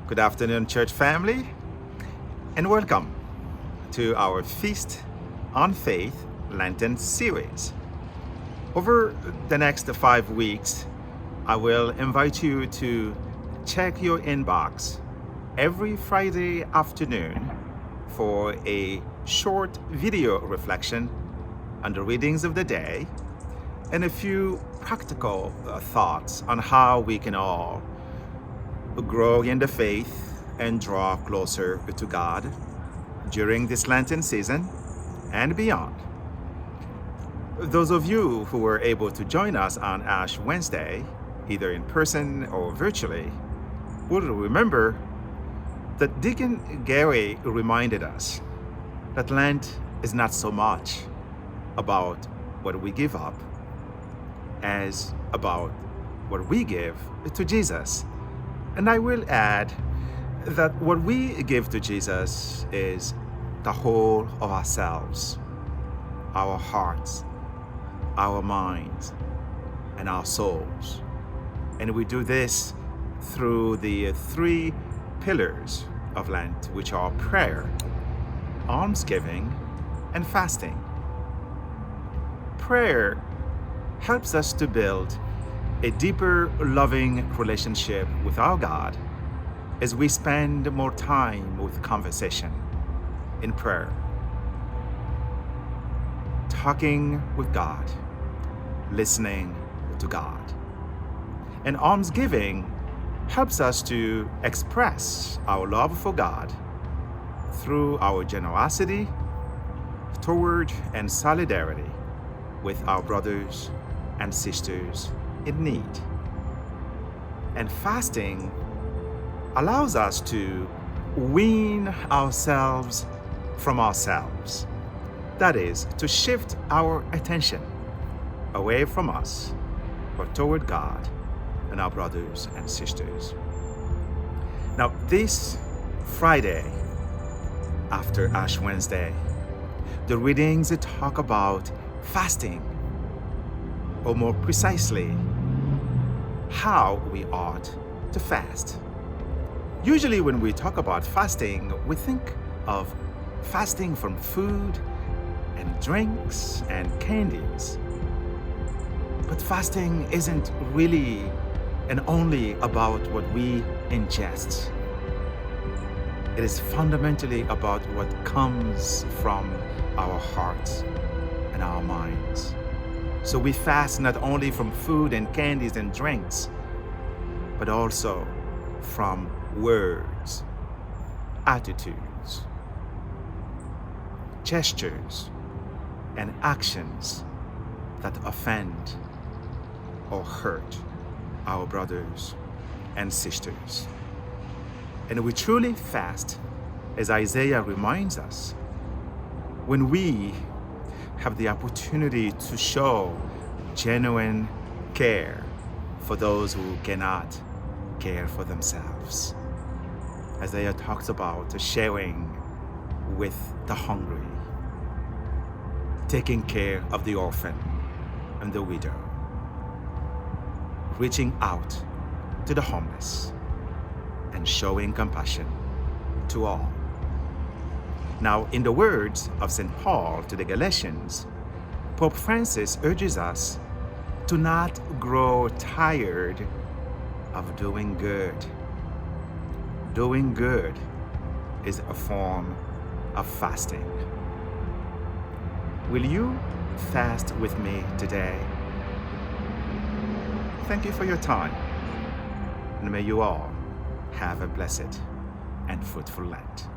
Good afternoon, church family, and welcome to our Feast on Faith Lenten Series. Over the next 5 weeks, I will invite you to check your inbox every Friday afternoon for a short video reflection on the readings of the day and a few practical thoughts on how we can all grow in the faith and draw closer to God during this Lenten season and beyond. Those of you who were able to join us on Ash Wednesday, either in person or virtually, will remember that Deacon Gary reminded us that Lent is not so much about what we give up as about what we give to Jesus. And I will add that what we give to Jesus is the whole of ourselves, our hearts, our minds, and our souls. And we do this through the 3 pillars of Lent, which are prayer, almsgiving, and fasting. Prayer helps us to build a deeper, loving relationship with our God as we spend more time with conversation in prayer, talking with God, listening to God. And almsgiving helps us to express our love for God through our generosity toward and solidarity with our brothers and sisters in need. And fasting allows us to wean ourselves from ourselves. That is, to shift our attention away from us, but toward God and our brothers and sisters. Now, this Friday, after Ash Wednesday, the readings talk about fasting, or more precisely, how we ought to fast. Usually when we talk about fasting, we think of fasting from food and drinks and candies. But fasting isn't really and only about what we ingest. It is fundamentally about what comes from our hearts and our minds. So we fast not only from food and candies and drinks, but also from words, attitudes, gestures, and actions that offend or hurt our brothers and sisters. And we truly fast, as Isaiah reminds us, when we have the opportunity to show genuine care for those who cannot care for themselves. Isaiah talks about sharing with the hungry, taking care of the orphan and the widow, reaching out to the homeless, and showing compassion to all. Now, in the words of St. Paul to the Galatians, Pope Francis urges us to not grow tired of doing good. Doing good is a form of fasting. Will you fast with me today? Thank you for your time, and may you all have a blessed and fruitful Lent.